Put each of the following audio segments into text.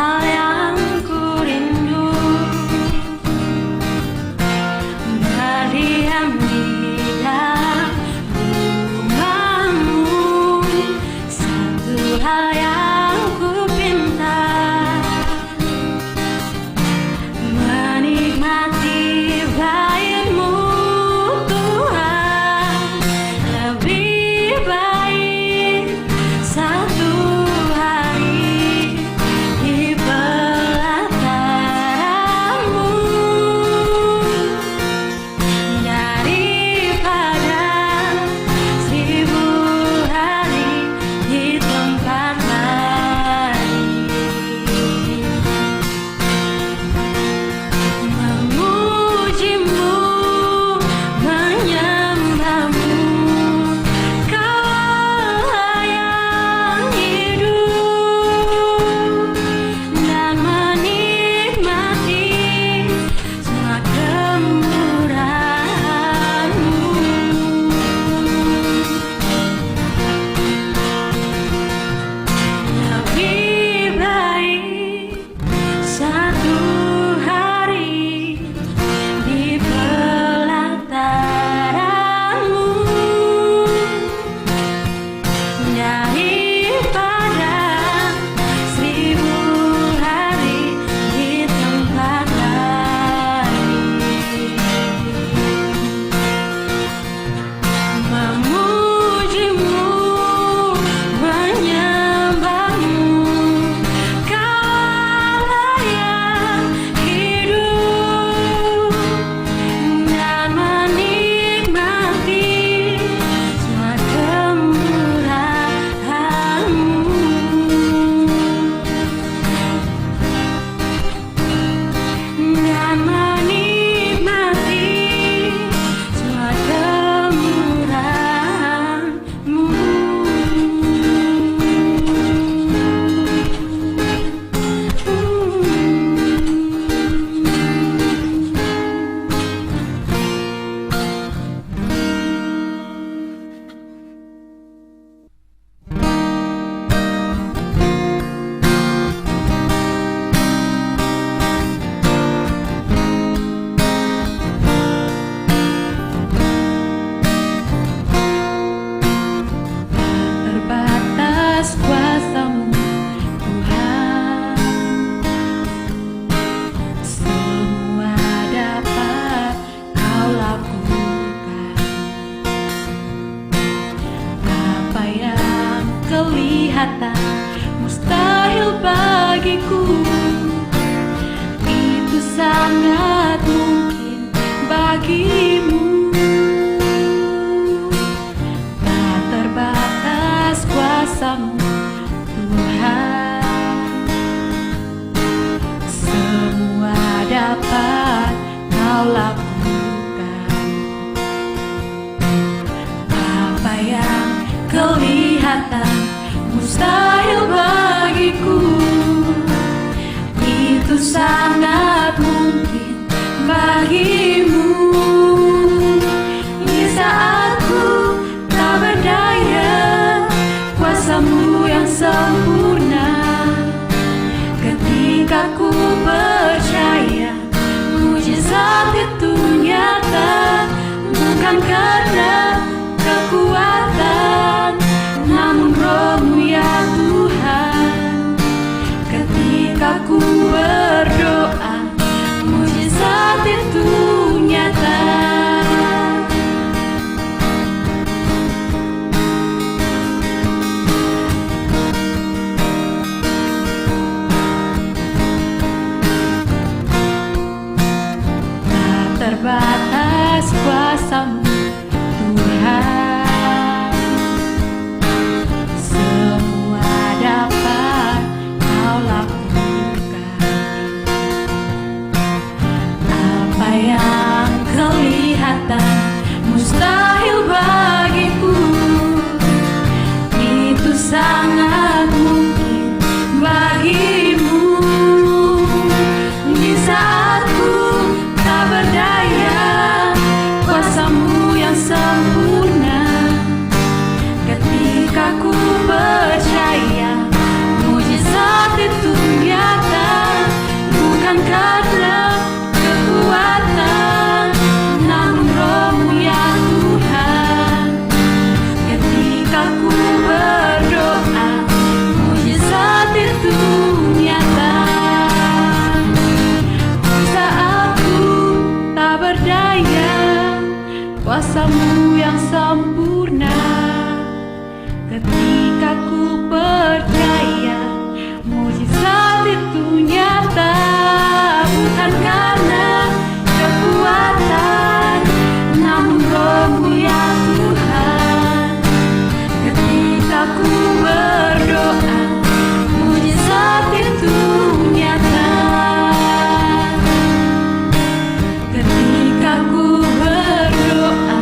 hal yang ku rindu, berdiam di dalam rumahmu. Satu hal yang ku pinta, menikmati baitmu Tuhan. Lebih baik satu hari di pelataranmu daripada 1000 hari di tempat lain. Memujimu, menyembahmu, Kaulah yang hidup, dan menikmati semua kemurahan-Mu. Lebih baik satu hari di pelataranmu daripada 1000 hari di tempat lain. Memujimu, menyembahmu, Kaulah yang hidup, dan menikmati semua kemurahan-Mu. Dan menikmati semua kemurahan-Mu. Terbatas kuasa-Mu Tuhan, semua dapat Kau lakukan. Apa yang kelihatan mustahil bagiku, itu sangat mungkin bagimu. Tak terbatas kuasa-Mu Tuhan, semua dapat Kau lakukan. Apa yang kelihatan mustahil bagiku, itu sangat mungkin bagimu. Di saat ku tak berdaya, kuasa-Mu yang sempurna. Ketika ku percaya mujizat itu nyata, bukan karena kekuatan, namun Roh-Mu ya Tuhan. Ketika ku berdoa, mujizat itu nyata. Tak terbatas kuasa-Mu Tuhan, semua dapat Kau lakukan. Apa yang kelihatan mustahil bagiku, itu sangat mungkin bagimu. Di saat ku tak berdaya, kuasa-Mu yang sempurna. Ketika ku percaya mujizat itu nyata. kuasamu yang sempurna. Ketika ku percaya mujizat itu nyata, bukan karena kekuatan, namun Roh-Mu ya Tuhan. Ketika ku berdoa, mujizat itu nyata. Ketika ku berdoa,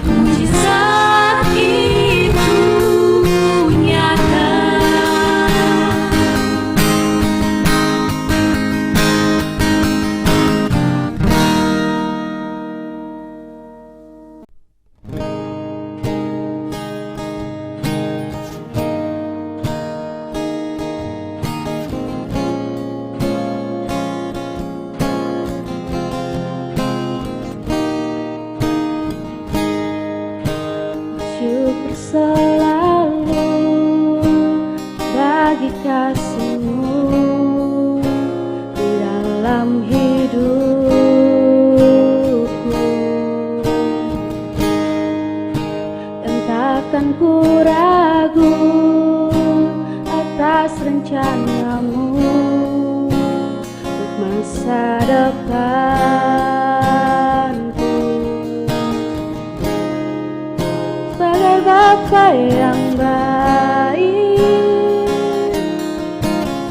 mujizat itu nyata. Syukur selalu bagi kasih-Mu di dalam hidupku, dan takkan ku ragu atas rencana-Mu untuk masa depanku. Sebagai Bapa yang baik,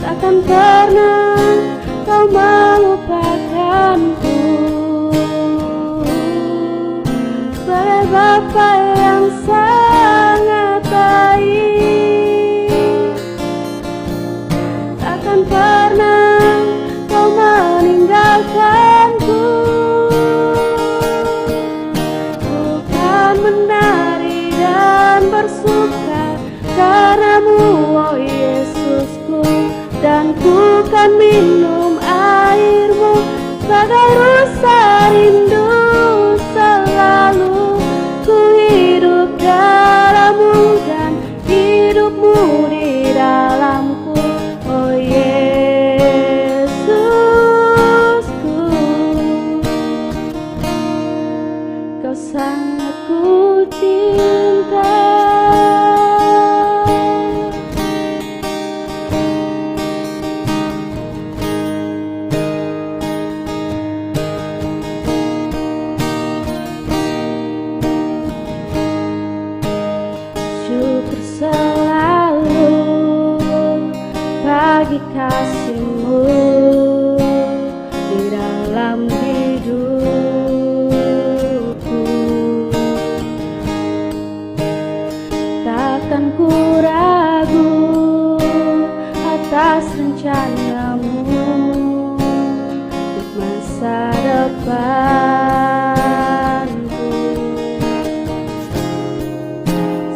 takkan pernah Kau melupakanku. Sebagai Bapa yang sangat baik, takkan pernah Kau meninggalkanku. Bukan menari dan bersuka karena-Mu, oh Yesusku, dan ku kan minum air-Mu sebagai rusa rindu. Selalu ku hidup dalam-Mu dan hidup-Mu di dalamku, oh Yesusku. Kau sangat ku cinta. Syukur selalu bagi kasih-Mu di dalam hidupku. Takkan ku ragu atas rencana-Mu untuk masa depanku.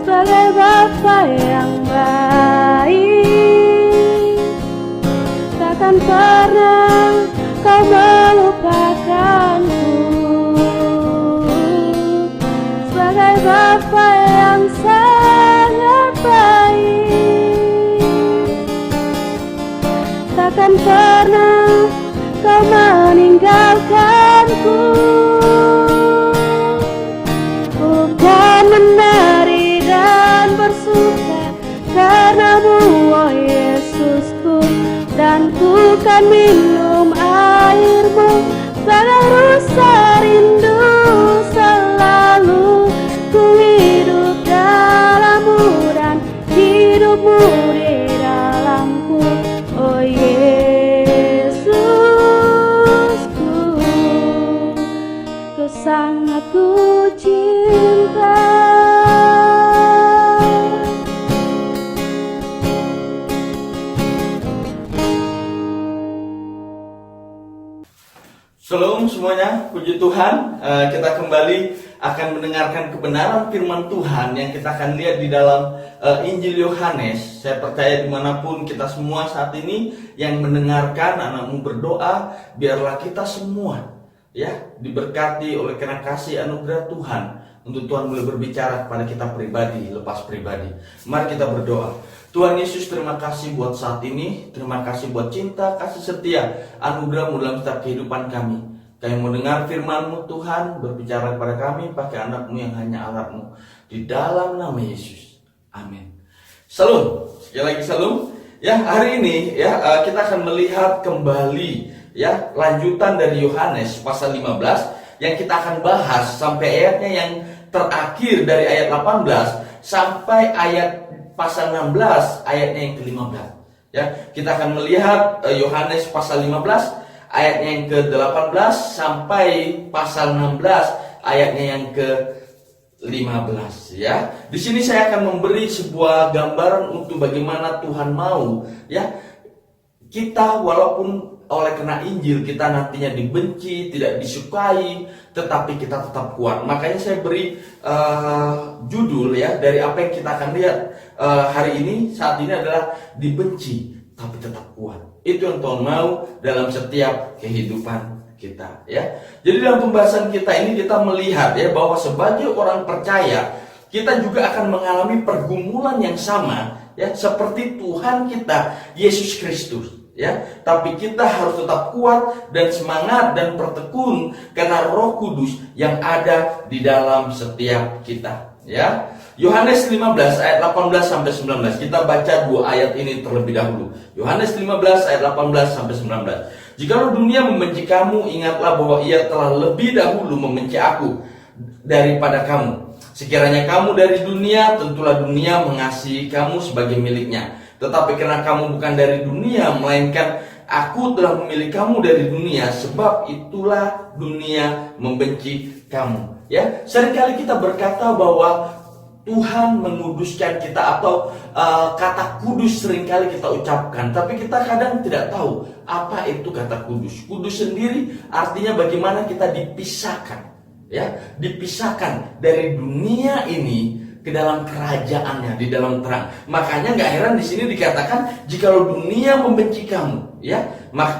Sebagai Bapa yang baik, takkan pernah Kau melupakanku. Sebagai Bapa yang sangat baik, takkan pernah Kau meninggalkanku. Bukan menari dan bersuka karena-Mu, oh Yesusku, dan ku kan minum air-Mu sebagai rusa rindu. Selalu ku hidup dalam-Mu dan hidup-Mu di dalamku, oh Yesusku. Kau sangat ku cinta. Shalom semuanya, puji Tuhan. Kita kembali akan mendengarkan kebenaran firman Tuhan yang kita akan lihat di dalam Injil Yohanes. Saya percaya dimanapun kita semua saat ini yang mendengarkan, anakmu berdoa, biarlah kita semua ya diberkati oleh karena kasih anugerah Tuhan, untuk Tuhan boleh berbicara kepada kita pribadi, lepas pribadi. Mari kita berdoa. Tuhan Yesus, terima kasih buat saat ini. Terima kasih buat cinta, kasih setia, anugerah-Mu dalam setiap kehidupan kami. Kami mau dengar firman-Mu Tuhan, berbicara kepada kami pakai anak-Mu yang hanya alat-Mu. Di dalam nama Yesus. Amin. Salam. Sekali lagi salam. Ya, hari ini ya kita akan melihat kembali ya lanjutan dari Yohanes pasal 15 yang kita akan bahas sampai ayatnya yang terakhir dari ayat 18 sampai ayat pasal 16 ayatnya yang ke-15. Ya, kita akan melihat Yohanes pasal 15 ayatnya yang ke-18 sampai pasal 16 ayatnya yang ke-15 ya. Di sini saya akan memberi sebuah gambaran untuk bagaimana Tuhan mau ya kita walaupun oleh karena Injil kita nantinya dibenci, tidak disukai, tetapi kita tetap kuat. Makanya saya beri judul ya dari apa yang kita akan lihat hari ini saat ini adalah dibenci tapi tetap kuat. Itu yang Tuhan mau dalam setiap kehidupan kita ya. Jadi dalam pembahasan kita ini kita melihat ya bahwa sebagai orang percaya kita juga akan mengalami pergumulan yang sama ya seperti Tuhan kita Yesus Kristus ya. Tapi kita harus tetap kuat dan semangat dan bertekun karena Roh Kudus yang ada di dalam setiap kita ya. Yohanes 15 ayat 18 sampai 19. Kita baca dua ayat ini terlebih dahulu. Yohanes 15 ayat 18 sampai 19. Jikalau dunia membenci kamu, ingatlah bahwa ia telah lebih dahulu membenci aku daripada kamu. Sekiranya kamu dari dunia, tentulah dunia mengasihi kamu sebagai miliknya. Tetapi karena kamu bukan dari dunia, melainkan aku telah memilih kamu dari dunia, sebab itulah dunia membenci kamu. Ya, seringkali kita berkata bahwa Tuhan menguduskan kita atau kata kudus seringkali kita ucapkan, tapi kita kadang tidak tahu apa itu kata kudus. Kudus sendiri artinya bagaimana kita dipisahkan, ya, dipisahkan dari dunia ini ke dalam kerajaannya, di dalam terang. Makanya nggak heran di sini dikatakan jikalau dunia membenci kamu, ya,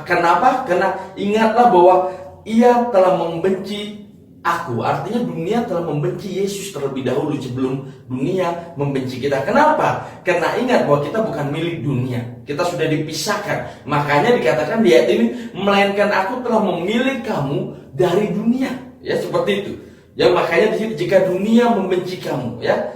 kenapa? Karena ingatlah bahwa ia telah membenci aku, artinya dunia telah membenci Yesus terlebih dahulu sebelum dunia membenci kita. Kenapa? Karena ingat bahwa kita bukan milik dunia, kita sudah dipisahkan. Makanya dikatakan di ayat ini, melainkan aku telah memilih kamu dari dunia. Ya, seperti itu. Ya, makanya di sini jika dunia membenci kamu, ya.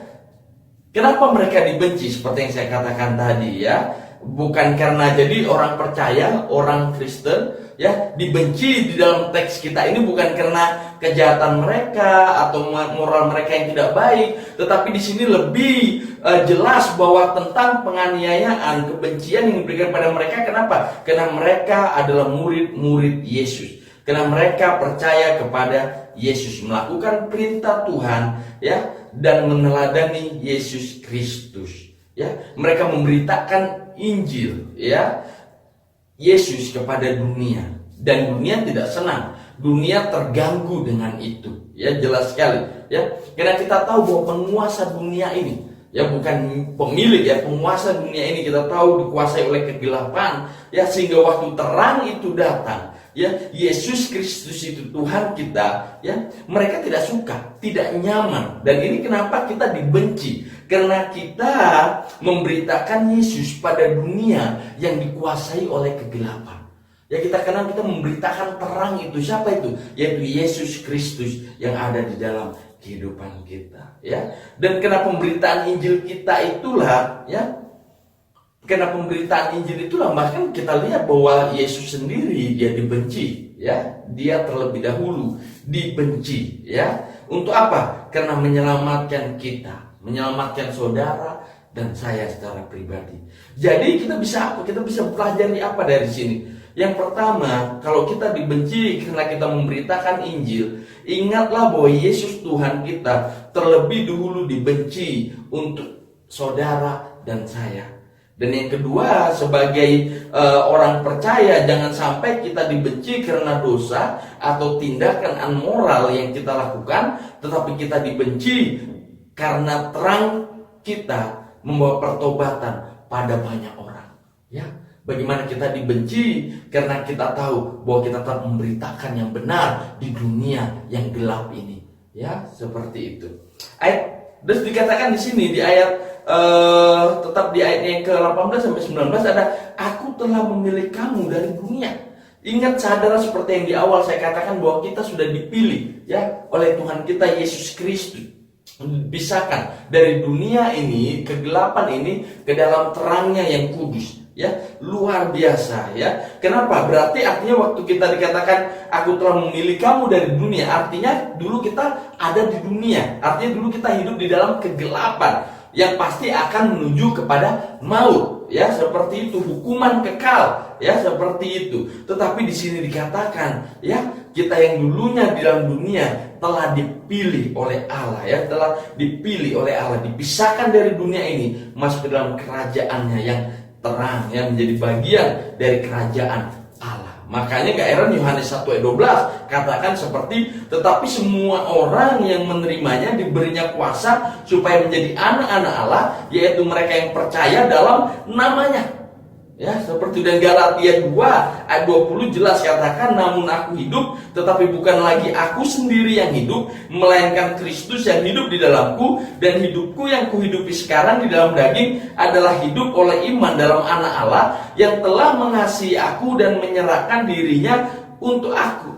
Kenapa mereka dibenci? Seperti yang saya katakan tadi, ya. Bukan karena jadi orang percaya, orang Kristen ya dibenci di dalam teks kita ini bukan karena kejahatan mereka atau moral mereka yang tidak baik, tetapi di sini lebih jelas bahwa tentang penganiayaan, kebencian yang diberikan pada mereka. Kenapa? Karena mereka adalah murid-murid Yesus. Karena mereka percaya kepada Yesus, melakukan perintah Tuhan ya dan meneladani Yesus Kristus. Ya, mereka memberitakan Injil ya Yesus kepada dunia, dan dunia tidak senang, dunia terganggu dengan itu. Ya, jelas sekali ya. Karena kita tahu bahwa penguasa dunia ini ya bukan pemilik ya, penguasa dunia ini kita tahu dikuasai oleh kegelapan ya, sehingga waktu terang itu datang ya, Yesus Kristus itu Tuhan kita ya, mereka tidak suka, tidak nyaman. Dan ini kenapa kita dibenci, karena kita memberitakan Yesus pada dunia yang dikuasai oleh kegelapan. Ya, kita kenal, kita memberitakan terang itu. Siapa itu? Yaitu Yesus Kristus yang ada di dalam kehidupan kita ya. Dan karena pemberitaan Injil kita itulah ya, karena pemberitaan Injil itulah bahkan kita lihat bahwa Yesus sendiri dia dibenci ya, dia terlebih dahulu dibenci ya. Untuk apa? Karena menyelamatkan kita, menyelamatkan saudara dan saya secara pribadi. Jadi kita bisa apa? Kita bisa pelajari apa dari sini? Yang pertama, kalau kita dibenci karena kita memberitakan Injil, ingatlah bahwa Yesus Tuhan kita terlebih dahulu dibenci untuk saudara dan saya. Dan yang kedua, sebagai orang percaya, jangan sampai kita dibenci karena dosa atau tindakan amoral yang kita lakukan, tetapi kita dibenci karena terang kita membawa pertobatan pada banyak orang. Ya, bagaimana kita dibenci karena kita tahu bahwa kita tetap memberitakan yang benar di dunia yang gelap ini. Ya, seperti itu. Terus dikatakan di sini di ayat tetap di ayat yang ke-18 sampai 19 ada, aku telah memilih kamu dari dunia. Ingat, saudara, seperti yang di awal saya katakan bahwa kita sudah dipilih ya oleh Tuhan kita Yesus Kristus, dipisahkan dari dunia ini, kegelapan ini, ke dalam terangnya yang kudus. Ya, luar biasa ya. Kenapa? Berarti artinya waktu kita dikatakan aku telah memilih kamu dari dunia, artinya dulu kita ada di dunia, artinya dulu kita hidup di dalam kegelapan yang pasti akan menuju kepada maut. Ya, seperti itu, hukuman kekal. Ya, seperti itu. Tetapi di sini dikatakan, ya, kita yang dulunya di dalam dunia telah dipilih oleh Allah, ya, telah dipilih oleh Allah, dipisahkan dari dunia ini, masuk ke dalam kerajaannya yang terang, yang menjadi bagian dari kerajaan Allah. Makanya gak heran Yohanes 1 ayat 12 katakan seperti, tetapi semua orang yang menerimanya diberinya kuasa supaya menjadi anak-anak Allah, yaitu mereka yang percaya dalam namanya. Ya, seperti dan Galatia 2 ayat 20 jelas katakan, namun aku hidup, tetapi bukan lagi aku sendiri yang hidup, melainkan Kristus yang hidup di dalamku, dan hidupku yang kuhidupi sekarang di dalam daging adalah hidup oleh iman dalam Anak Allah yang telah mengasihi aku dan menyerahkan dirinya untuk aku.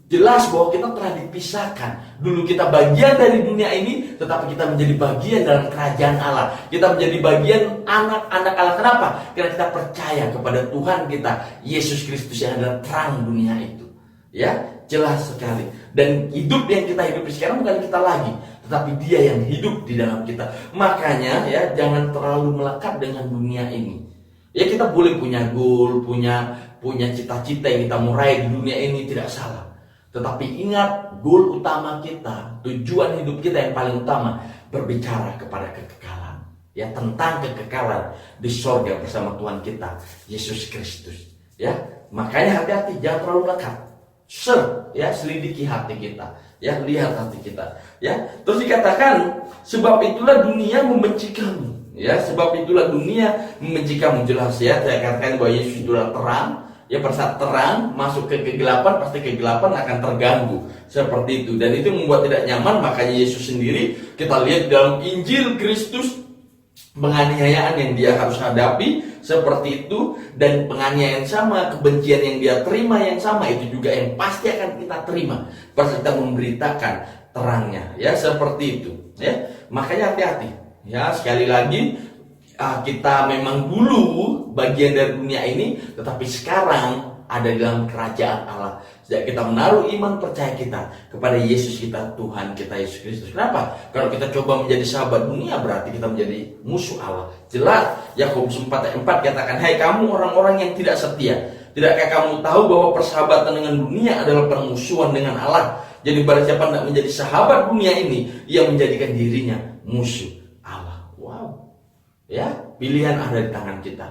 Jelas bahwa kita telah dipisahkan. Dulu kita bagian dari dunia ini, tetapi kita menjadi bagian dalam kerajaan Allah. Kita menjadi bagian anak-anak Allah. Kenapa? Karena kita percaya kepada Tuhan kita Yesus Kristus yang adalah terang dunia itu. Ya, jelas sekali. Dan hidup yang kita hidupi sekarang bukan kita lagi, tetapi Dia yang hidup di dalam kita. Makanya ya, jangan terlalu melekat dengan dunia ini. Ya, kita boleh punya goal, punya cita-cita yang kita mau raih di dunia ini, tidak salah. Tetapi ingat, goal utama kita, tujuan hidup kita yang paling utama, berbicara kepada kekekalan. Ya, tentang kekekalan di sorga bersama Tuhan kita Yesus Kristus. Ya, makanya hati-hati, jangan terlalu lekat. Selidiki hati kita. Ya, lihat hati kita. Ya, terus dikatakan, sebab itulah dunia membenci kamu. Ya, sebab itulah dunia membenci kamu. Jelas ya, saya katakan bahwa Yesus itulah terang. Ya, pada saat terang masuk ke kegelapan, pasti kegelapan akan terganggu. Seperti itu. Dan itu membuat tidak nyaman. Makanya Yesus sendiri, kita lihat dalam Injil Kristus, penganiayaan yang Dia harus hadapi seperti itu. Dan penganiayaan sama, kebencian yang Dia terima yang sama, itu juga yang pasti akan kita terima pas kita memberitakan terangnya. Ya, seperti itu. Ya, makanya hati-hati. Ya, sekali lagi, kita memang dulu bagian dari dunia ini, tetapi sekarang ada di dalam kerajaan Allah. Sejak kita menaruh iman percaya kita kepada Yesus kita, Tuhan kita Yesus Kristus. Kenapa? Kalau kita coba menjadi sahabat dunia, berarti kita menjadi musuh Allah. Jelas, Yakobus 4 ayat 4 katakan, hai kamu orang-orang yang tidak setia, tidakkah kamu tahu bahwa persahabatan dengan dunia adalah permusuhan dengan Allah? Jadi barang siapa tidak menjadi sahabat dunia ini, ia menjadikan dirinya musuh Allah. Wow. Ya, pilihan ada di tangan kita.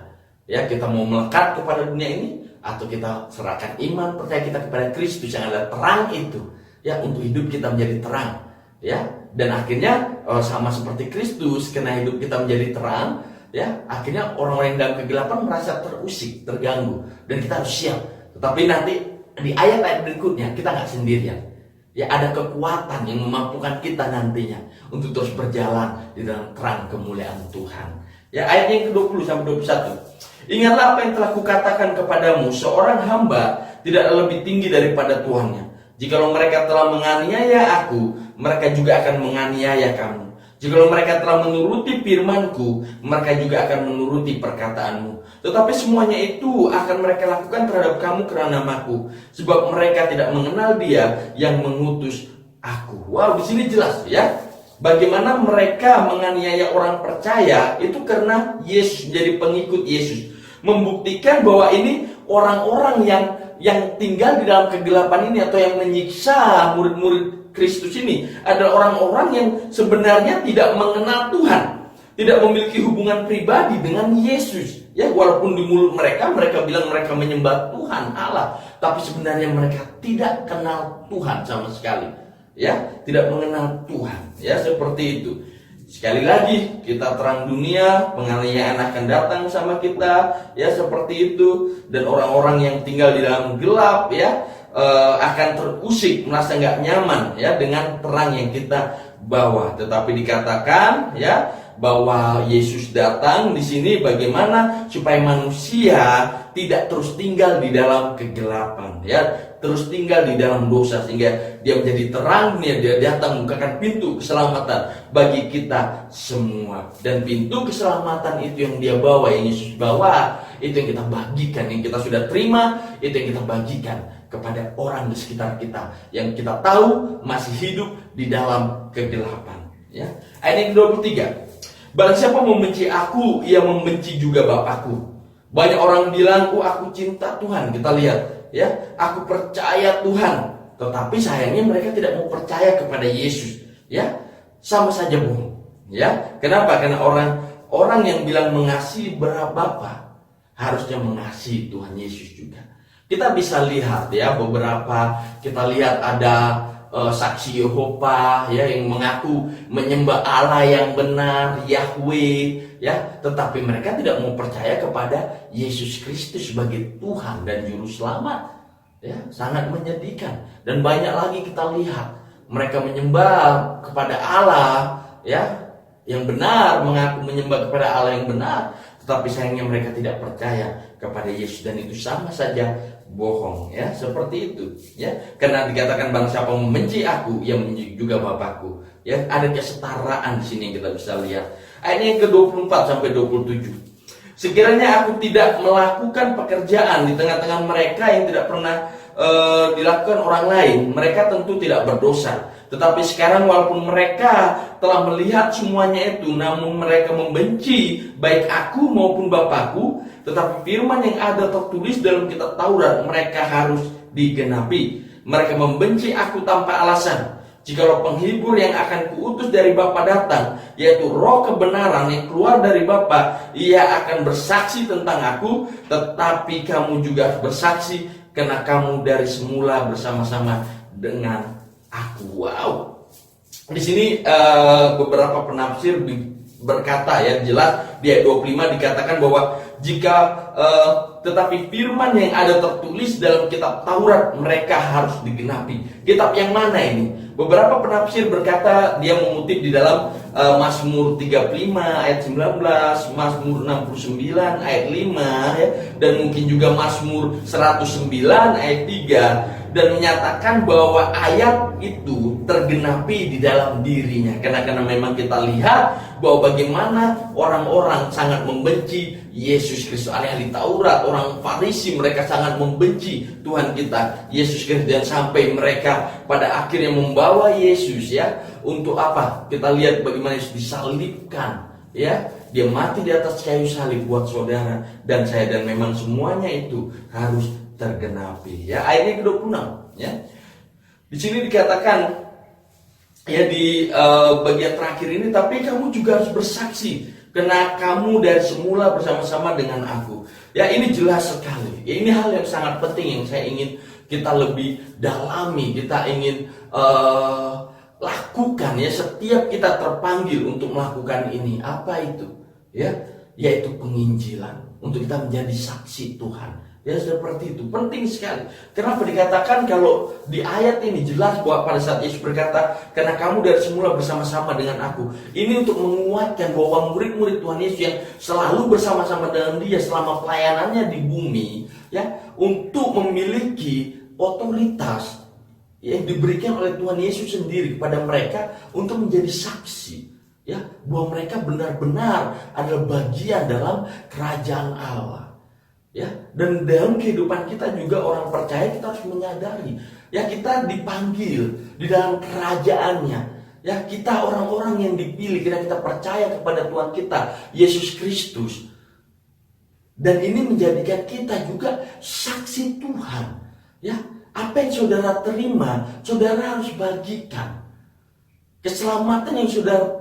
Ya, kita mau melekat kepada dunia ini, atau kita serahkan iman percaya kita kepada Kristus yang adalah terang itu. Ya, untuk hidup kita menjadi terang. Ya, dan akhirnya sama seperti Kristus, karena hidup kita menjadi terang. Ya, akhirnya orang-orang yang dalam kegelapan merasa terusik, terganggu, dan kita harus siap. Tetapi nanti di ayat-ayat berikutnya kita nggak sendirian. Ya, ada kekuatan yang memampukan kita nantinya untuk terus berjalan di dalam terang kemuliaan Tuhan. Ya, ayat yang ke-20 sampai 21. Ingatlah apa yang telah kukatakan kepadamu, seorang hamba tidak lebih tinggi daripada tuannya. Jikalau mereka telah menganiaya aku, mereka juga akan menganiaya kamu. Jikalau mereka telah menuruti firmanku, mereka juga akan menuruti perkataanmu. Tetapi semuanya itu akan mereka lakukan terhadap kamu karena namaku, sebab mereka tidak mengenal Dia yang mengutus aku. Wow, di sini jelas ya. Bagaimana mereka menganiaya orang percaya itu karena Yesus, menjadi pengikut Yesus. Membuktikan bahwa ini orang-orang yang tinggal di dalam kegelapan ini, atau yang menyiksa murid-murid Kristus ini, adalah orang-orang yang sebenarnya tidak mengenal Tuhan, tidak memiliki hubungan pribadi dengan Yesus. Ya, walaupun di mulut mereka bilang mereka menyembah Tuhan Allah, tapi sebenarnya mereka tidak kenal Tuhan sama sekali. Ya, tidak mengenal Tuhan. Ya, seperti itu. Sekali lagi, kita terang dunia, penganiayaan akan datang sama kita. Ya, seperti itu. Dan orang-orang yang tinggal di dalam gelap, ya, akan terusik, merasa nggak nyaman, ya, dengan terang yang kita bawa. Tetapi dikatakan, ya, bahwa Yesus datang di sini bagaimana supaya manusia tidak terus tinggal di dalam kegelapan, ya, terus tinggal di dalam dosa, sehingga dia menjadi terang dunia. Dia datang membukakan pintu keselamatan bagi kita semua, dan pintu keselamatan itu yang dia bawa, yang Yesus bawa, itu yang kita bagikan, yang kita sudah terima, itu yang kita bagikan kepada orang di sekitar kita yang kita tahu masih hidup di dalam kegelapan, ya. Ayat yang ke-23, barang siapa membenci aku, ia membenci juga Bapakku. Banyak orang bilang, oh aku cinta Tuhan. Kita lihat, ya, aku percaya Tuhan. Tetapi sayangnya mereka tidak mau percaya kepada Yesus, ya, sama saja bohong, ya. Kenapa? Karena orang yang bilang mengasihi Bapa harusnya mengasihi Tuhan Yesus juga. Kita bisa lihat, ya, beberapa kita lihat ada saksi Yehova, ya, yang mengaku menyembah Allah yang benar, Yahweh, ya, tetapi mereka tidak mau percaya kepada Yesus Kristus sebagai Tuhan dan Juru Selamat, ya. Sangat menyedihkan. Dan banyak lagi kita lihat mereka menyembah kepada Allah, ya, yang benar, mengaku menyembah kepada Allah yang benar, tetapi sayangnya mereka tidak percaya kepada Yesus, dan itu sama saja bohong, ya, seperti itu, ya. Karena dikatakan barang siapa membenci aku, ia membenci juga Bapakku, ya. Ada kesetaraan di sini yang kita bisa lihat. Ayat yang ke-24 sampai 27. Sekiranya aku tidak melakukan pekerjaan di tengah-tengah mereka yang tidak pernah dilakukan orang lain, mereka tentu tidak berdosa. Tetapi sekarang walaupun mereka telah melihat semuanya itu, namun mereka membenci baik aku maupun Bapakku, tetapi firman yang ada tertulis dalam kitab Taurat mereka harus digenapi. Mereka membenci aku tanpa alasan. Jikalau penghibur yang akan kuutus dari Bapa datang, yaitu Roh kebenaran yang keluar dari Bapa, ia akan bersaksi tentang aku, tetapi kamu juga bersaksi karena kamu dari semula bersama-sama dengan aku. Wow. Di sini beberapa penafsir berkata, ya, jelas di ayat 25 dikatakan bahwa jika tetapi firman yang ada tertulis dalam kitab Taurat mereka harus digenapi. Kitab yang mana ini? Beberapa penafsir berkata dia mengutip di dalam Mazmur 35 ayat 19, Mazmur 69 ayat 5, ya, dan mungkin juga Mazmur 109 ayat 3, dan menyatakan bahwa ayat itu tergenapi di dalam dirinya. Karena memang kita lihat bahwa bagaimana orang-orang sangat membenci Yesus Kristus. Ahli Taurat, orang Farisi, mereka sangat membenci Tuhan kita Yesus Kristus, dan sampai mereka pada akhirnya membawa Yesus, ya, untuk apa? Kita lihat bagaimana Yesus disalibkan, ya, dia mati di atas kayu salib buat saudara dan saya, dan memang semuanya itu harus tergenapi, ya. Ayatnya ke-26, ya. Di sini dikatakan, ya, di bagian terakhir ini, tapi kamu juga harus bersaksi karena kamu dari semula bersama-sama dengan aku. Ya, ini jelas sekali. Ya, ini hal yang sangat penting yang saya ingin kita lebih dalami, kita ingin lakukan, ya, setiap kita terpanggil untuk melakukan ini. Apa itu? Ya, yaitu penginjilan, untuk kita menjadi saksi Tuhan. Ya, seperti itu, penting sekali. Kenapa dikatakan kalau di ayat ini jelas bahwa pada saat Yesus berkata, karena kamu dari semula bersama-sama dengan aku. Ini untuk menguatkan bahwa murid-murid Tuhan Yesus yang selalu bersama-sama dengan dia selama pelayanannya di bumi, ya, untuk memiliki otoritas yang diberikan oleh Tuhan Yesus sendiri kepada mereka untuk menjadi saksi, ya, bahwa mereka benar-benar adalah bagian dalam kerajaan Allah. Ya, dan dalam kehidupan kita juga orang percaya kita harus menyadari, ya, kita dipanggil di dalam kerajaannya. Ya, kita orang-orang yang dipilih karena kita percaya kepada Tuhan kita Yesus Kristus. Dan ini menjadikan kita juga saksi Tuhan. Ya, apa yang saudara terima, saudara harus bagikan. Keselamatan yang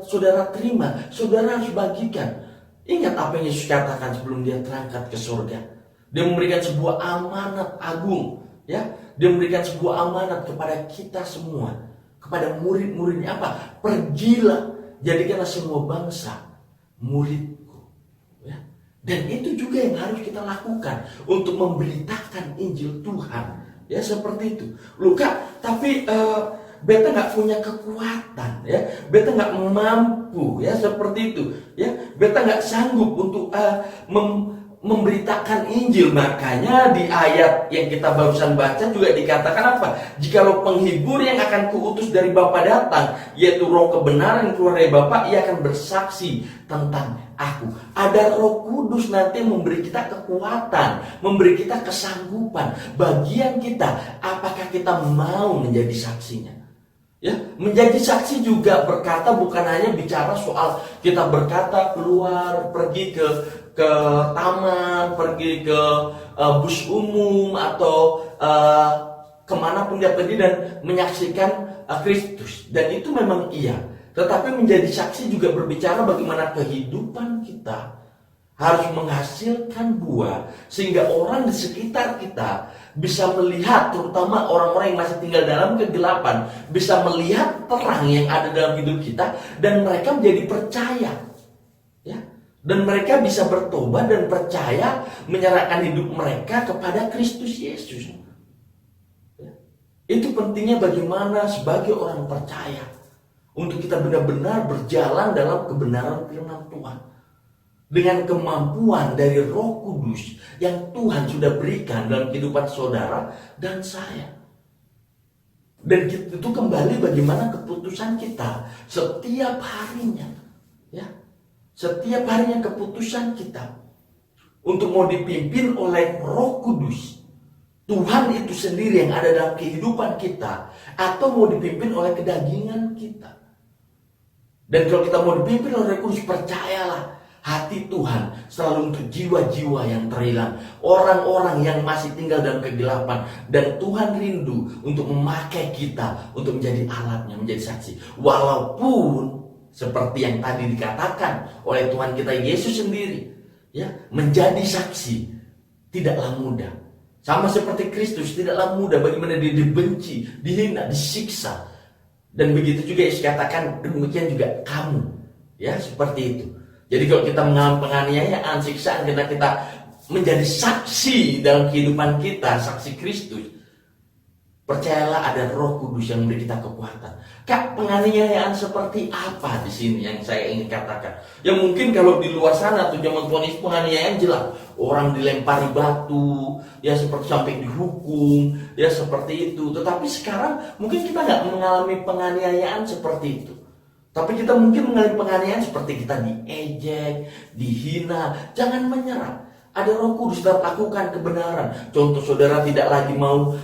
saudara terima, saudara harus bagikan. Ingat apa yang Yesus katakan sebelum dia terangkat ke surga. Dia memberikan sebuah amanat agung, ya. Dia memberikan sebuah amanat kepada kita semua, kepada murid-muridnya, apa? Pergilah, jadikanlah semua bangsa muridku, ya. Dan itu juga yang harus kita lakukan untuk memberitakan Injil Tuhan, ya, seperti itu. Tapi beta nggak punya kekuatan, ya, beta nggak mampu, ya, seperti itu, ya, beta nggak sanggup untuk memberitakan Injil. Makanya di ayat yang kita barusan baca juga dikatakan apa? Jikalau penghibur yang akan kuutus dari Bapa datang, yaitu Roh kebenaran yang keluar dari Bapa, ia akan bersaksi tentang aku. Ada Roh Kudus nanti memberi kita kekuatan, memberi kita kesanggupan. Bagian kita, apakah kita mau menjadi saksinya? Ya, menjadi saksi juga berkata bukan hanya bicara soal kita berkata keluar pergi ke taman, pergi ke bus umum atau kemanapun dia pergi dan menyaksikan Kristus. Dan itu memang iya. Tetapi menjadi saksi juga berbicara bagaimana kehidupan kita harus menghasilkan buah sehingga orang di sekitar kita bisa melihat, terutama orang-orang yang masih tinggal dalam kegelapan, bisa melihat terang yang ada dalam hidup kita dan mereka menjadi percaya, ya. Dan mereka bisa bertobat dan percaya menyerahkan hidup mereka kepada Kristus Yesus. Ya. Itu pentingnya bagaimana sebagai orang percaya untuk kita benar-benar berjalan dalam kebenaran firman Tuhan. Dengan kemampuan dari Roh Kudus yang Tuhan sudah berikan dalam kehidupan saudara dan saya. Dan itu kembali bagaimana keputusan kita setiap harinya, ya. Setiap harinya keputusan kita untuk mau dipimpin oleh Roh Kudus, Tuhan itu sendiri yang ada dalam kehidupan kita, atau mau dipimpin oleh kedagingan kita. Dan kalau kita mau dipimpin oleh Roh Kudus, percayalah, hati Tuhan selalu untuk jiwa-jiwa yang terhilang, orang-orang yang masih tinggal dalam kegelapan, dan Tuhan rindu untuk memakai kita untuk menjadi alatnya, menjadi saksi. Walaupun seperti yang tadi dikatakan oleh Tuhan kita Yesus sendiri, ya, menjadi saksi tidaklah mudah. Sama seperti Kristus, tidaklah mudah. Bagaimana dia dibenci, dihina, disiksa, dan begitu juga Yesus katakan demikian juga kamu, ya, seperti itu. Jadi kalau kita mengalami penganiayaan, siksaan, kita menjadi saksi dalam kehidupan kita, saksi Kristus, percayalah ada Roh Kudus yang memberi kita kekuatan. Kak, penganiayaan seperti apa di sini yang saya ingin katakan? Ya mungkin kalau di luar sana tuh zaman Tuhan Yesus penganiayaan jelas, orang dilempari batu, ya seperti sampai dihukum, ya seperti itu. Tetapi sekarang mungkin kita nggak mengalami penganiayaan seperti itu. Tapi kita mungkin mengalami penganiayaan seperti kita diejek, dihina. Jangan menyerah. Ada Roh Kudus dapat lakukan kebenaran. Contoh, saudara tidak lagi mau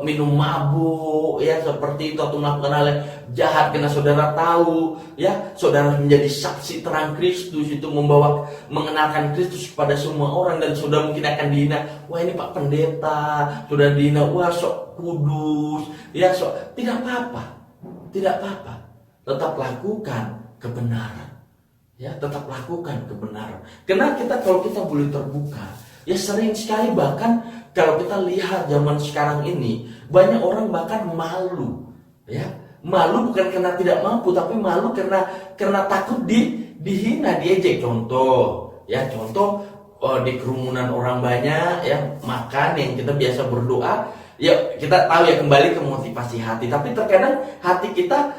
minum mabuk, ya seperti itu, atau melakukan hal yang jahat karena saudara tahu, ya saudara menjadi saksi terang Kristus, itu mengenalkan Kristus kepada semua orang, dan saudara mungkin akan dihina. Wah, ini Pak Pendeta, saudara dihina, wah sok kudus, ya sok. Tidak apa-apa, tidak apa-apa. Tetap lakukan kebenaran. Ya, tetap lakukan kebenaran. Karena kalau kita boleh terbuka, ya sering sekali bahkan kalau kita lihat zaman sekarang ini, banyak orang bahkan malu. Ya, malu bukan karena tidak mampu, tapi malu karena takut dihina, diejek. Contoh di kerumunan orang banyak, ya makan yang kita biasa berdoa, ya kita tahu ya kembali ke motivasi hati. Tapi terkadang hati kita,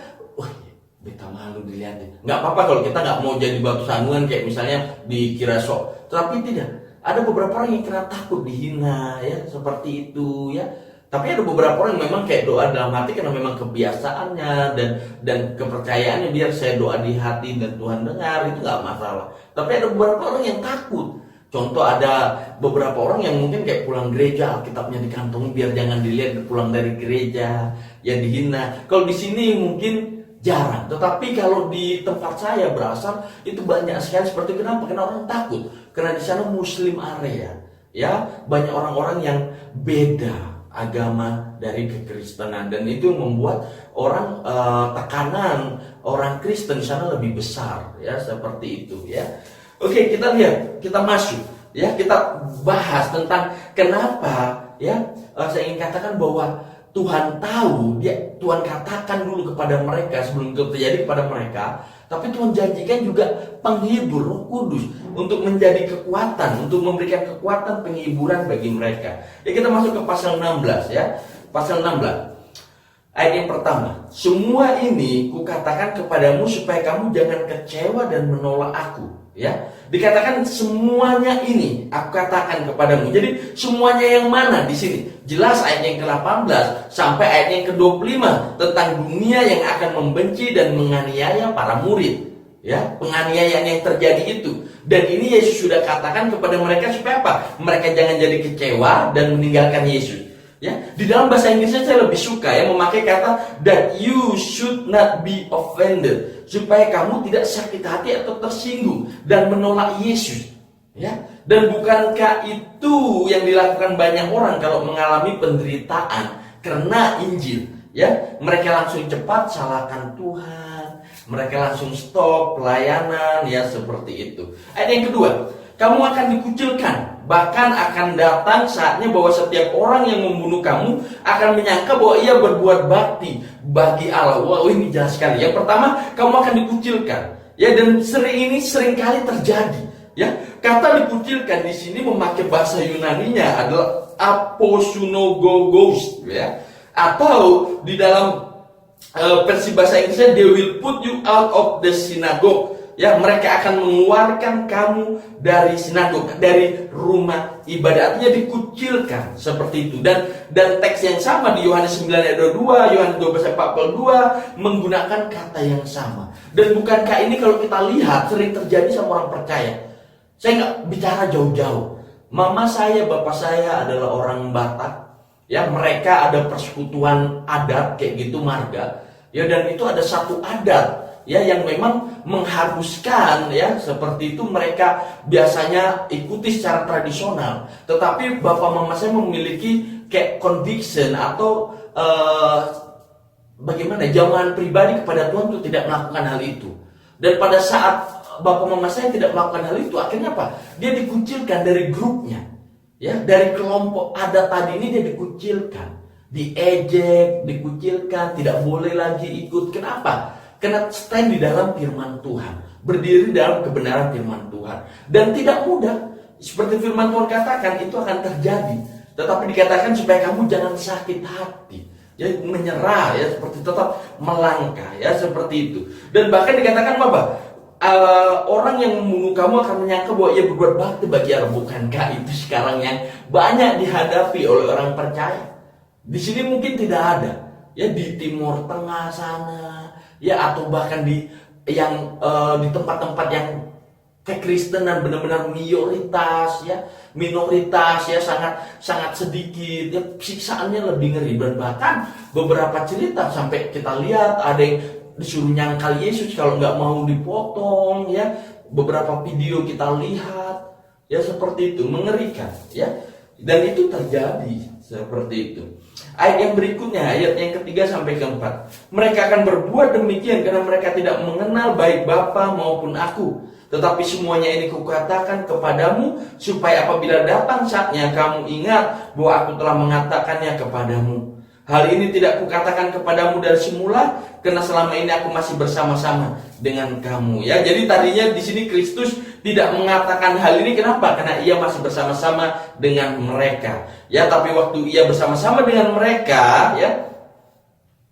beta malu dilihatin. Nggak apa-apa kalau kita nggak mau jadi batu sandungan kayak misalnya dikira sok. Tapi tidak. Ada beberapa orang yang kena takut dihina, ya seperti itu, ya. Tapi ada beberapa orang yang memang kayak doa dalam hati karena memang kebiasaannya dan kepercayaannya, biar saya doa di hati dan Tuhan dengar, itu nggak masalah. Tapi ada beberapa orang yang takut. Contoh, ada beberapa orang yang mungkin kayak pulang gereja, Alkitabnya dikantongi biar jangan dilihat pulang dari gereja, ya dihina. Kalau di sini mungkin jarang, tetapi kalau di tempat saya berasal itu banyak sekali. Seperti kenapa? Karena orang takut, karena di sana Muslim area, ya banyak orang-orang yang beda agama dari kekristenan, dan itu membuat orang tekanan orang Kristen di sana lebih besar, ya seperti itu, ya. Oke, kita lihat, kita masuk, ya kita bahas tentang kenapa, ya saya ingin katakan bahwa Tuhan tahu, Tuhan katakan dulu kepada mereka sebelum itu terjadi kepada mereka. Tapi Tuhan janjikan juga penghibur, Roh Kudus, untuk menjadi kekuatan, untuk memberikan kekuatan penghiburan bagi mereka. Ya, kita masuk ke pasal 16, ya. Pasal 16. Ayat yang pertama, semua ini kukatakan kepadamu supaya kamu jangan kecewa dan menolak aku. Ya, dikatakan semuanya ini aku katakan kepadamu. Jadi semuanya yang mana di sini? Jelas ayat yang ke-18 sampai ayat yang ke-25 tentang dunia yang akan membenci dan menganiaya para murid. Ya, penganiayaan yang terjadi itu. Dan ini Yesus sudah katakan kepada mereka supaya apa? Mereka jangan jadi kecewa dan meninggalkan Yesus. Ya, di dalam bahasa Inggrisnya saya lebih suka ya memakai kata that you should not be offended, supaya kamu tidak sakit hati atau tersinggung dan menolak Yesus. Ya, dan bukankah itu yang dilakukan banyak orang kalau mengalami penderitaan karena Injil? Ya, mereka langsung cepat salahkan Tuhan, mereka langsung stop pelayanan, ya seperti itu. Ayat yang kedua, kamu akan dikucilkan, bahkan akan datang saatnya bahwa setiap orang yang membunuh kamu akan menyangka bahwa ia berbuat bakti bagi Allah. Wah, ini jelas sekali. Yang pertama, kamu akan dikucilkan. Ya, dan ini sering kali terjadi. Ya, kata dikucilkan di sini memakai bahasa Yunaninya adalah aposunogogos, ya. Atau di dalam versi bahasa Inggrisnya, they will put you out of the synagogue. Ya, mereka akan mengeluarkan kamu dari sinagog, dari rumah ibadah. Artinya dikucilkan seperti itu. Dan teks yang sama di Yohanes 9 ayat 22, Yohanes 12 ayat 42 menggunakan kata yang sama. Dan bukankah ini kalau kita lihat sering terjadi sama orang percaya? Saya nggak bicara jauh-jauh. Mama saya, bapak saya adalah orang Batak. Ya, mereka ada persekutuan adat kayak gitu, marga. Ya, dan itu ada satu adat ya yang memang mengharuskan ya seperti itu, mereka biasanya ikuti secara tradisional. Tetapi bapak mama saya memiliki kayak conviction atau bagaimana jamahan pribadi kepada Tuhan untuk tidak melakukan hal itu. Dan pada saat bapak mama saya tidak melakukan hal itu, akhirnya apa? Dia dikucilkan dari grupnya. Ya, dari kelompok adat tadi ini dia dikucilkan, diejek, dikucilkan, tidak boleh lagi ikut. Kenapa? Karena stand di dalam firman Tuhan, berdiri dalam kebenaran firman Tuhan. Dan tidak mudah, seperti firman Tuhan katakan, itu akan terjadi. Tetapi dikatakan supaya kamu jangan sakit hati, ya, menyerah, ya, seperti tetap melangkah, ya, seperti itu. Dan bahkan dikatakan apa? Orang yang membunuh kamu akan menyangka bahwa ia berbuat bakti bagi Allah. Bukankah itu sekarang yang banyak dihadapi oleh orang percaya? Di sini mungkin tidak ada, ya, di Timur Tengah sana, ya, atau bahkan di tempat-tempat yang kekristenan benar-benar minoritas, ya, sangat sedikit, ya, siksaannya lebih ngeri. Dan bahkan beberapa cerita sampai kita lihat ada yang disuruh nyangkal Yesus kalau nggak mau dipotong, ya. Beberapa video kita lihat, ya, seperti itu, mengerikan, ya. Dan itu terjadi seperti itu. Ayat yang berikutnya, ayat yang ketiga sampai keempat. Mereka akan berbuat demikian karena mereka tidak mengenal baik Bapa maupun aku. Tetapi semuanya ini kukatakan kepadamu supaya apabila datang saatnya kamu ingat bahwa aku telah mengatakannya kepadamu. Hal ini tidak kukatakan kepadamu dari semula, karena selama ini aku masih bersama-sama dengan kamu. Ya, jadi tadinya di sini Kristus tidak mengatakan hal ini. Kenapa? Karena ia masih bersama-sama dengan mereka. Ya, tapi waktu ia bersama-sama dengan mereka, ya,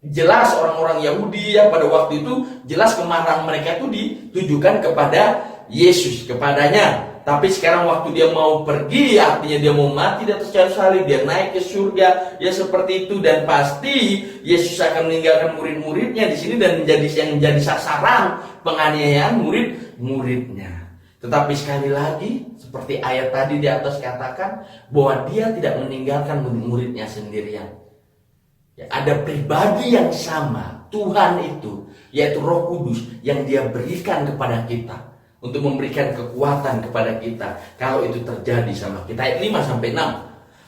jelas orang-orang Yahudi, ya, pada waktu itu jelas kemarahan mereka itu ditujukan kepada Yesus, kepadanya. Tapi sekarang waktu dia mau pergi, artinya dia mau mati di atas kayu salib, dia naik ke surga, ya, seperti itu. Dan pasti Yesus akan meninggalkan murid-muridnya di sini dan menjadi sasaran penganiayaan murid-muridnya. Tetapi sekali lagi, seperti ayat tadi di atas katakan, bahwa dia tidak meninggalkan murid-muridnya sendirian. Ya, ada pribadi yang sama, Tuhan itu, yaitu Roh Kudus, yang dia berikan kepada kita untuk memberikan kekuatan kepada kita kalau itu terjadi sama kita. Ayat 5-6.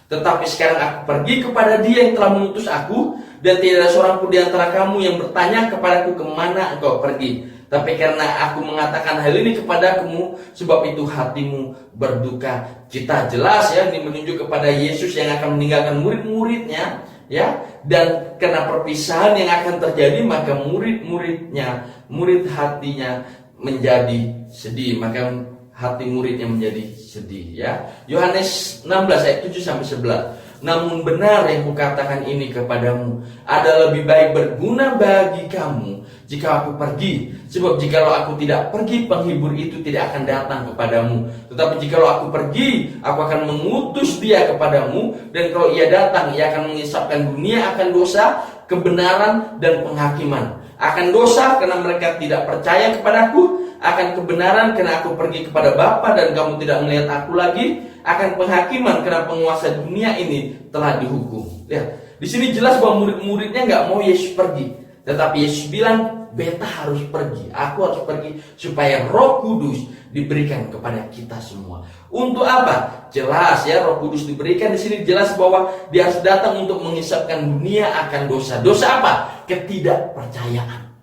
Tetapi sekarang aku pergi kepada Dia yang telah mengutus aku, dan tidak ada seorang pun di antara kamu yang bertanya kepadaku kemana engkau pergi. Tapi karena aku mengatakan hal ini kepadamu, sebab itu hatimu berduka cita. Jelas, ya, ini menunjuk kepada Yesus yang akan meninggalkan murid-muridnya, ya. Dan karena perpisahan yang akan terjadi, maka murid-muridnya, murid hatinya menjadi sedih, maka hati muridnya menjadi sedih, ya. Yohanes 16 ayat 7-11. Namun benar yang kukatakan ini kepadamu, ada lebih baik berguna bagi kamu jika aku pergi. Sebab jikalau aku tidak pergi, penghibur itu tidak akan datang kepadamu. Tetapi jikalau aku pergi, aku akan mengutus dia kepadamu. Dan kalau ia datang, ia akan mengisapkan dunia akan dosa, kebenaran, dan penghakiman. Akan dosa karena mereka tidak percaya kepadaku, akan kebenaran karena aku pergi kepada Bapa dan kamu tidak melihat aku lagi, akan penghakiman karena penguasa dunia ini telah dihukum. Lihat, di sini jelas bahwa murid-muridnya nggak mau Yesus pergi, tetapi Yesus bilang, beta harus pergi, aku harus pergi supaya Roh Kudus diberikan kepada kita semua. Untuk apa? Jelas ya, Roh Kudus diberikan di sini jelas bahwa dia harus datang untuk mengisapkan dunia akan dosa. Dosa apa? Ketidakpercayaan.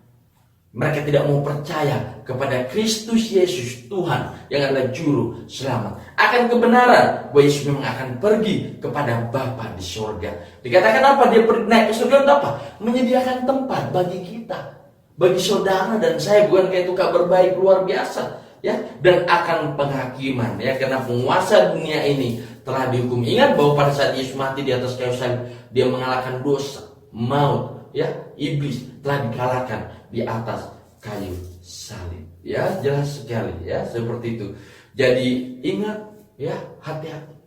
Mereka tidak mau percaya kepada Kristus Yesus Tuhan yang adalah juru selamat. Akan kebenaran bahwa Yesus memang akan pergi kepada Bapa di surga. Dikatakan apa? Dia naik ke surga untuk apa? Menyediakan tempat bagi kita, bagi saudara dan saya. Bukan kayak itu kabar baik luar biasa ya. Dan akan penghakiman ya, karena penguasa dunia ini telah dihukum. Ingat bahwa pada saat Yesus mati di atas kayu salib, dia mengalahkan dosa, maut ya, iblis telah dikalahkan di atas kayu salib. Ya, jelas sekali ya, seperti itu. Jadi ingat ya, hati-hati.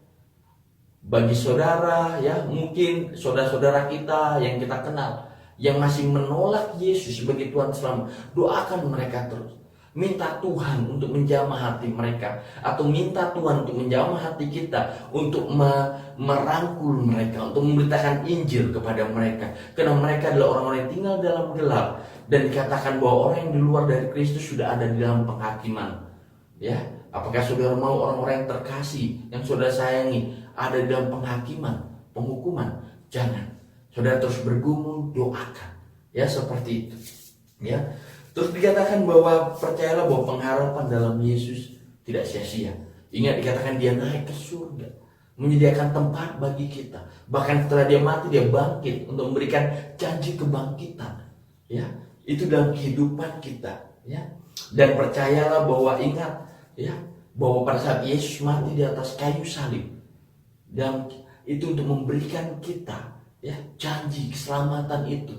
Bagi saudara ya, mungkin saudara-saudara kita yang kita kenal yang masih menolak Yesus sebagai Tuhan Selamat, doakan mereka terus. Minta Tuhan untuk menjamah hati mereka, atau minta Tuhan untuk menjamah hati kita, untuk merangkul mereka, untuk memberitakan Injil kepada mereka. Karena mereka adalah orang-orang yang tinggal dalam gelap, dan dikatakan bahwa orang yang di luar dari Kristus sudah ada di dalam penghakiman. Ya, apakah saudara mau orang-orang yang terkasih, yang saudara sayangi, ada di dalam penghakiman, penghukuman? Jangan. Saudara terus bergumul, doakan. Ya, seperti itu. Ya. Terus dikatakan bahwa percayalah bahwa pengharapan dalam Yesus tidak sia-sia. Ingat, dikatakan dia naik ke surga, menyediakan tempat bagi kita. Bahkan setelah dia mati, dia bangkit untuk memberikan janji kebangkitan. Ya, itu dalam kehidupan kita. Ya, dan percayalah bahwa ingat ya, bahwa pada saat Yesus mati di atas kayu salib, dan itu untuk memberikan kita ya janji keselamatan itu.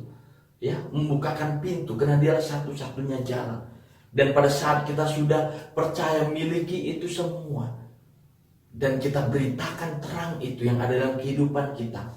Ya, membukakan pintu karena dia satu-satunya jalan. Dan pada saat kita sudah percaya miliki itu semua, dan kita beritakan terang itu yang ada dalam kehidupan kita,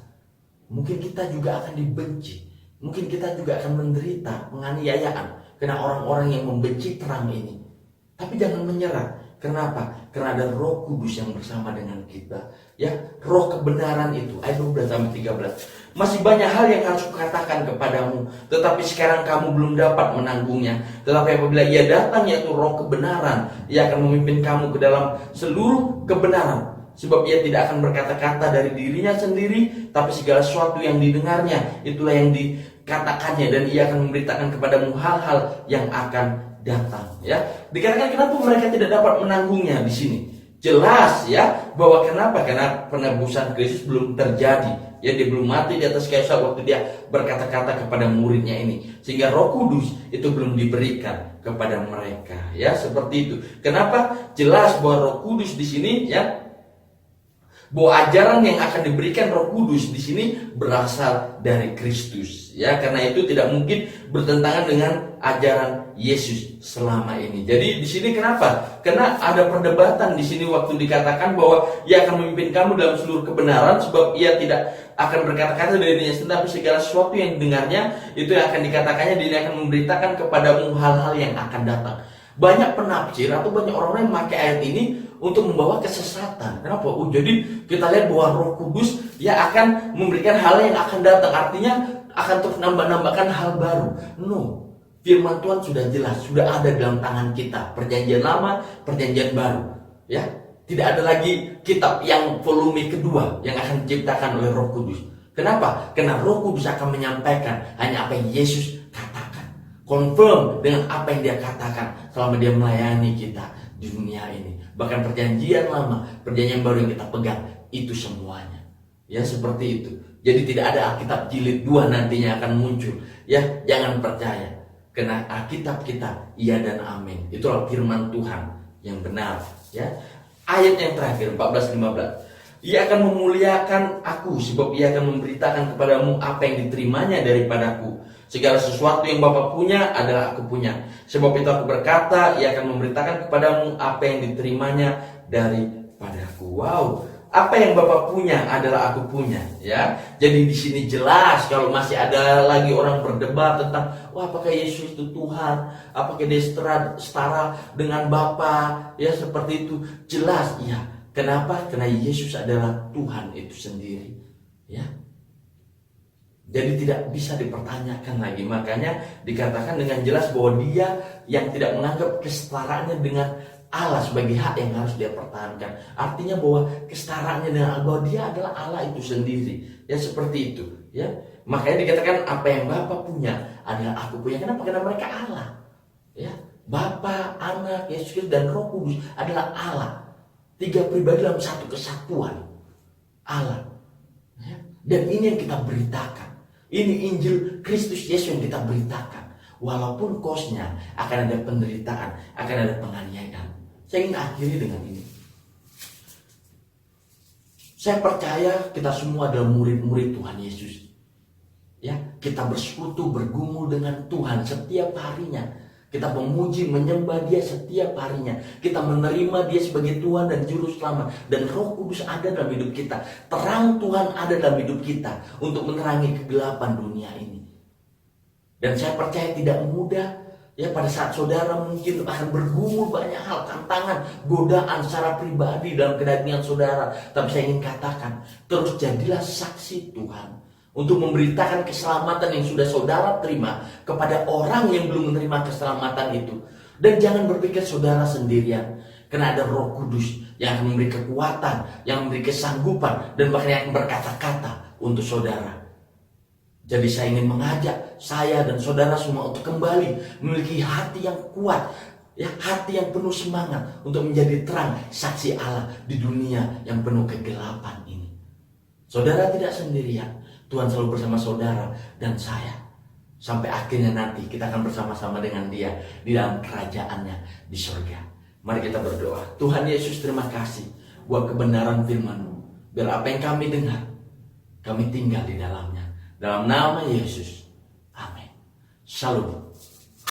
mungkin kita juga akan dibenci, mungkin kita juga akan menderita penganiayaan karena orang-orang yang membenci terang ini. Tapi jangan menyerah. Kenapa? Karena ada Roh Kudus yang bersama dengan kita. Ya, Roh kebenaran itu. Ayat 12-13. Masih banyak hal yang harus kukatakan kepadamu, tetapi sekarang kamu belum dapat menanggungnya. Tetapi apabila ia datang, yaitu Roh kebenaran, ia akan memimpin kamu ke dalam seluruh kebenaran. Sebab ia tidak akan berkata-kata dari dirinya sendiri, tapi segala sesuatu yang didengarnya, itulah yang dikatakannya. Dan ia akan memberitakan kepadamu hal-hal yang akan datang. Ya, dikatakan kenapa mereka tidak dapat menanggungnya di sini. Jelas ya bahwa kenapa? Karena penebusan Kristus belum terjadi. Ya, dia belum mati di atas kayu salib waktu dia berkata-kata kepada muridnya ini, sehingga Roh Kudus itu belum diberikan kepada mereka. Ya, seperti itu. Kenapa? Jelas bahwa Roh Kudus di sini ya, bahwa ajaran yang akan diberikan Roh Kudus di sini berasal dari Kristus. Ya, karena itu tidak mungkin bertentangan dengan ajaran Yesus selama ini. Jadi di sini kenapa? Karena ada perdebatan di sini waktu dikatakan bahwa ia akan memimpin kamu dalam seluruh kebenaran, sebab ia tidak akan berkata-kata dari dirinya sendiri, tapi segala sesuatu yang dengarnya itu yang akan dikatakannya, dia akan memberitakan kepadamu hal-hal yang akan datang. Banyak penafsir atau banyak orang yang memakai ayat ini untuk membawa kesesatan. Kenapa? Jadi kita lihat bahwa Roh Kudus ya akan memberikan hal yang akan datang. Artinya akan terus nambah-nambahkan hal baru. No. Firman Tuhan sudah jelas, sudah ada dalam tangan kita. Perjanjian lama, perjanjian baru. Ya, tidak ada lagi kitab yang volume kedua yang akan diciptakan oleh Roh Kudus. Kenapa? Karena Roh Kudus akan menyampaikan hanya apa yang Yesus katakan. Confirm dengan apa yang dia katakan selama dia melayani kita di dunia ini. Bahkan perjanjian lama, perjanjian baru yang kita pegang, itu semuanya. Ya, seperti itu. Jadi tidak ada Alkitab jilid 2 nantinya akan muncul. Ya, jangan percaya. Karena Alkitab kita iya dan amin. Itulah firman Tuhan yang benar. Ya. Ayat yang terakhir 14-15. Ia akan memuliakan aku, sebab ia akan memberitakan kepadamu apa yang diterimanya daripadaku. Segala sesuatu yang Bapa punya adalah aku punya. Sebab itu aku berkata, ia akan memberitakan kepadamu apa yang diterimanya daripadaku. Wow, apa yang Bapa punya adalah aku punya, ya. Jadi di sini jelas. Kalau masih ada lagi orang berdebat tentang, wah, apakah Yesus itu Tuhan, apakah dia setara dengan Bapa, ya seperti itu. Jelas, ya. Kenapa? Karena Yesus adalah Tuhan itu sendiri, ya. Jadi tidak bisa dipertanyakan lagi. Makanya dikatakan dengan jelas bahwa dia yang tidak menganggap kesetaraannya dengan Allah sebagai hak yang harus dia pertahankan. Artinya bahwa kesetaraannya dengan Allah, bahwa dia adalah Allah itu sendiri. Ya seperti itu, ya. Makanya dikatakan apa yang Bapa punya adalah aku punya. Kenapa? Karena mereka Allah. Ya. Bapa, Anak, Yesus dan Roh Kudus adalah Allah. 3 pribadi dalam satu kesatuan. Allah. Ya. Dan ini yang kita beritakan. Ini Injil Kristus Yesus yang kita beritakan. Walaupun kosnya akan ada penderitaan, akan ada penganiayaan. Saya ingin akhiri dengan ini. Saya percaya kita semua adalah murid-murid Tuhan Yesus. Ya, kita bersekutu, bergumul dengan Tuhan setiap harinya. Kita memuji, menyembah dia setiap harinya. Kita menerima dia sebagai Tuhan dan Juru Selamat. Dan Roh Kudus ada dalam hidup kita. Terang Tuhan ada dalam hidup kita untuk menerangi kegelapan dunia ini. Dan saya percaya tidak mudah. Ya, pada saat saudara mungkin akan bergumul banyak hal, tantangan, godaan secara pribadi dalam kedagingan saudara. Tapi saya ingin katakan, terus jadilah saksi Tuhan untuk memberitakan keselamatan yang sudah saudara terima kepada orang yang belum menerima keselamatan itu. Dan jangan berpikir saudara sendirian, karena ada Roh Kudus yang akan memberi kekuatan, yang memberi kesanggupan, dan bahkan yang akan berkata-kata untuk saudara. Jadi saya ingin mengajak saya dan saudara semua untuk kembali memiliki hati yang kuat, ya, hati yang penuh semangat untuk menjadi terang saksi Allah di dunia yang penuh kegelapan ini. Saudara tidak sendirian. Tuhan selalu bersama saudara dan saya. Sampai akhirnya nanti kita akan bersama-sama dengan dia di dalam kerajaannya di surga. Mari kita berdoa. Tuhan Yesus, terima kasih buat kebenaran firman-Mu. Biar apa yang kami dengar, kami tinggal di dalamnya. Dalam nama Yesus. Amin. Shalom.